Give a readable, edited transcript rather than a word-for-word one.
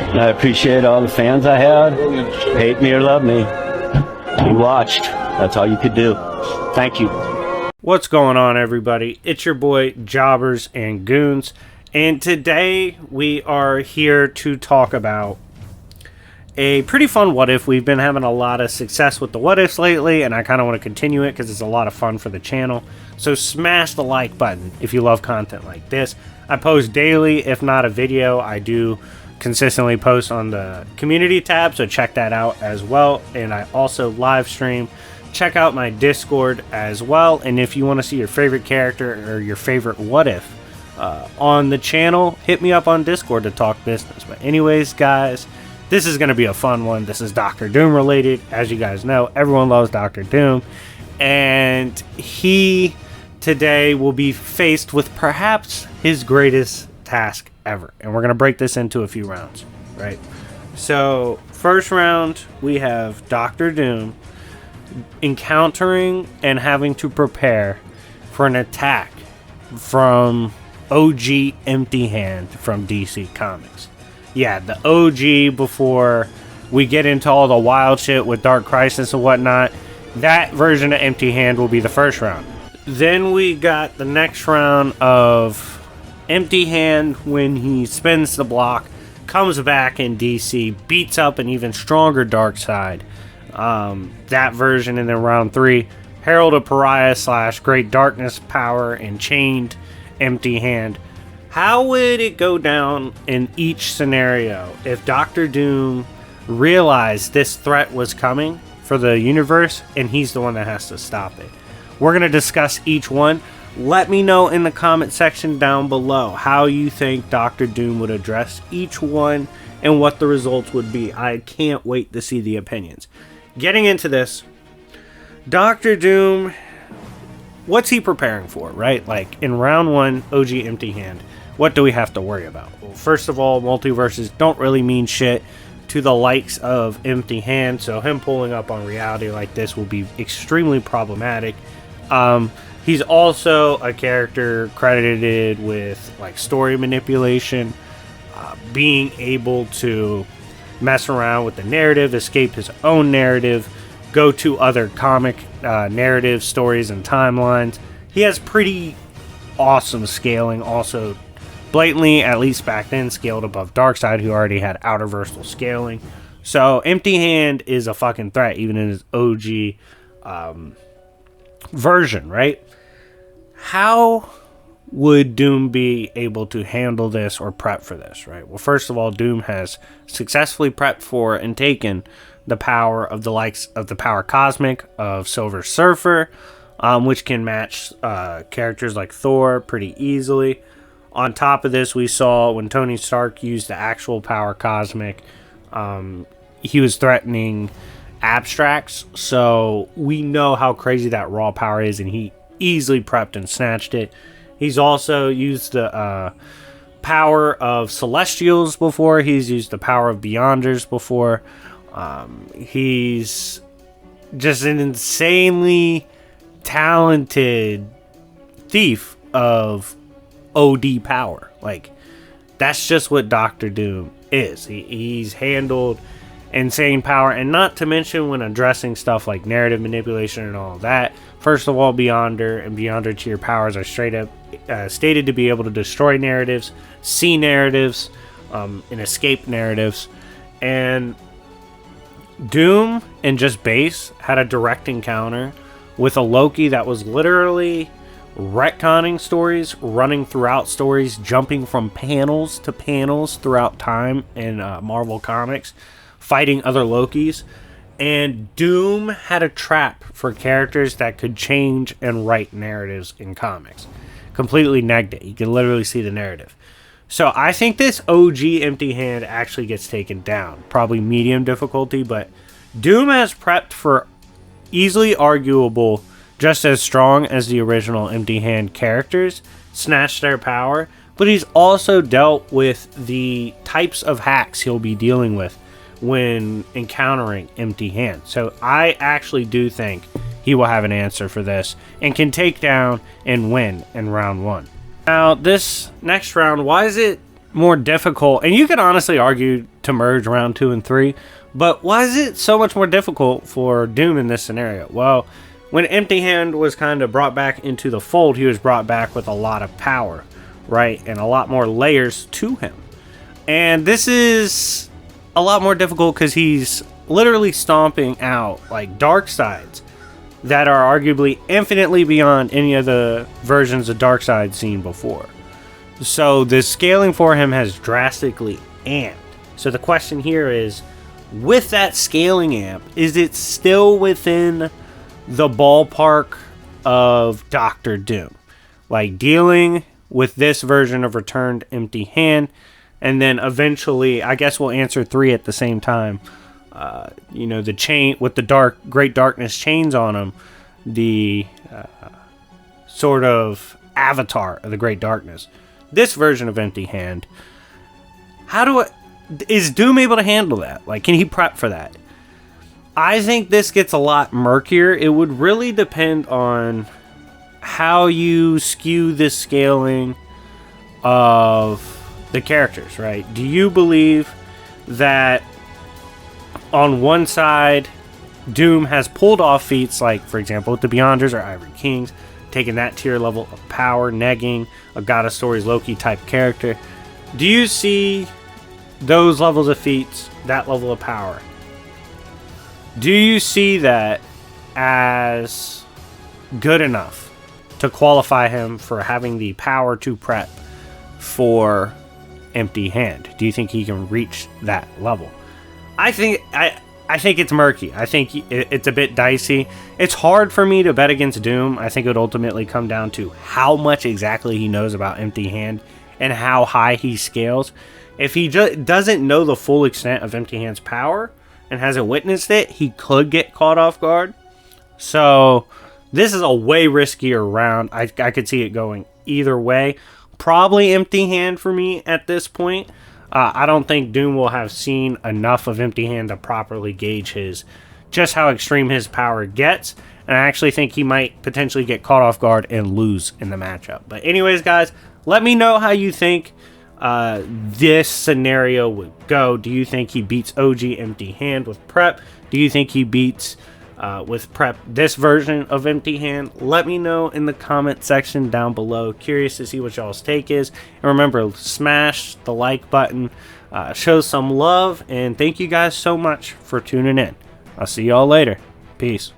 I appreciate all the fans I had. Hate me or love me. You watched. That's all you could do. Thank you. What's going on, everybody? It's your boy, Jobbers and Goons. And today we are here to talk about a pretty fun what if. We've been having a lot of success with the what ifs lately, and I kind of want to continue it because it's a lot of fun for the channel. So smash the like button if you love content like this. I post daily, if not a video. I do consistently post on the community tab, so check that out as well. And I also live stream. Check out my Discord as well. And if you want to see your favorite character or your favorite what if on the channel, hit me up on Discord to talk business. But anyways, guys, this is going to be a fun one. This is Doctor Doom related. As you guys know, everyone loves Doctor Doom. And he today will be faced with perhaps his greatest task ever. And we're going to break this into a few rounds, right? So, first round, we have Doctor Doom encountering and having to prepare for an attack from OG Empty Hand from DC Comics. Yeah, the OG before we get into all the wild shit with Dark Crisis and whatnot. That version of Empty Hand will be the first round. Then we got the next round of Empty Hand when he spins the block, comes back in DC, beats up an even stronger Darkseid. That version. And then round 3, Herald of Pariah / Great Darkness Power and Chained Empty Hand. How would it go down in each scenario if Doctor Doom realized this threat was coming for the universe and he's the one that has to stop it? We're going to discuss each one. Let me know in the comment section down below how you think Doctor Doom would address each one and what the results would be. I can't wait to see the opinions. Getting into this, Doctor Doom, what's he preparing for, right? Like in round 1, OG Empty Hand, what do we have to worry about? Well, first of all, multiverses don't really mean shit to the likes of Empty Hand, so him pulling up on reality like this will be extremely problematic. He's also a character credited with like story manipulation, being able to mess around with the narrative, escape his own narrative, go to other comic narrative stories and timelines. He has pretty awesome scaling. Also, blatantly, at least back then, scaled above Darkseid, who already had outerversal scaling. So, Empty Hand is a fucking threat, even in his OG version, right? How would Doom be able to handle this or prep for this, right? Well, first of all, Doom has successfully prepped for and taken the power of the likes of the power cosmic of Silver Surfer, which can match characters like Thor pretty easily. On top of this, we saw when Tony Stark used the actual power cosmic, he was threatening abstracts, so we know how crazy that raw power is, and he easily prepped and snatched it. He's also used the power of Celestials before. He's used the power of Beyonders before. He's just an insanely talented thief of OD power. Like, that's just what Doctor Doom is. He's handled insane power, and not to mention when addressing stuff like narrative manipulation and all that. First of all, Beyonder and Beyonder tier powers are straight up stated to be able to destroy narratives, see narratives, and escape narratives. And Doom and just base had a direct encounter with a Loki that was literally retconning stories, running throughout stories, jumping from panels to panels throughout time in Marvel Comics, fighting other Lokis. And Doom had a trap for characters that could change and write narratives in comics. Completely negged it. You can literally see the narrative. So I think this OG Empty Hand actually gets taken down. Probably medium difficulty, but Doom has prepped for easily arguable just as strong as the original Empty Hand characters, snatched their power, but he's also dealt with the types of hacks he'll be dealing with when encountering Empty Hand. So I actually do think he will have an answer for this and can take down and win in round 1. Now, this next round, why is it more difficult? And you could honestly argue to merge round 2 and 3. But why is it so much more difficult for Doom in this scenario? Well, when Empty Hand was kind of brought back into the fold, he was brought back with a lot of power, right? And a lot more layers to him. And this is a lot more difficult because he's literally stomping out like dark sides that are arguably infinitely beyond any of the versions of Darkseid seen before. So the scaling for him has drastically amped. So the question here is, with that scaling amp, is it still within the ballpark of Doctor Doom? Like dealing with this version of Returned Empty Hand, and then eventually, I guess we'll answer 3 at the same time. The chain with the Great Darkness chains on him, the sort of avatar of the Great Darkness. This version of Empty Hand, is Doom able to handle that? Like, can he prep for that? I think this gets a lot murkier. It would really depend on how you skew this scaling of the characters, right? Do you believe that on one side, Doom has pulled off feats like, for example, with the Beyonders or Ivory Kings, taking that tier level of power, negging a God of Stories Loki type character? Do you see those levels of feats, that level of power? Do you see that as good enough to qualify him for having the power to prep for Empty Hand? Do you think he can reach that level? I think it's murky. I think it's a bit dicey. It's hard for me to bet against Doom. I think it would ultimately come down to how much exactly he knows about Empty Hand and how high he scales. If he doesn't know the full extent of Empty Hand's power and hasn't witnessed it, he could get caught off guard. So this is a way riskier round. I could see it going either way. Probably Empty Hand for me at this point. I don't think Doom will have seen enough of Empty Hand to properly gauge just how extreme his power gets. And I actually think he might potentially get caught off guard and lose in the matchup. But anyways, guys, let me know how you think this scenario would go. Do you think he beats OG Empty Hand with prep? Do you think he beats with prep this version of Empty Hand? Let me know in the comment section down below. Curious to see what y'all's take is. And remember, smash the like button, show some love, and thank you guys so much for tuning in. I'll see y'all later. Peace.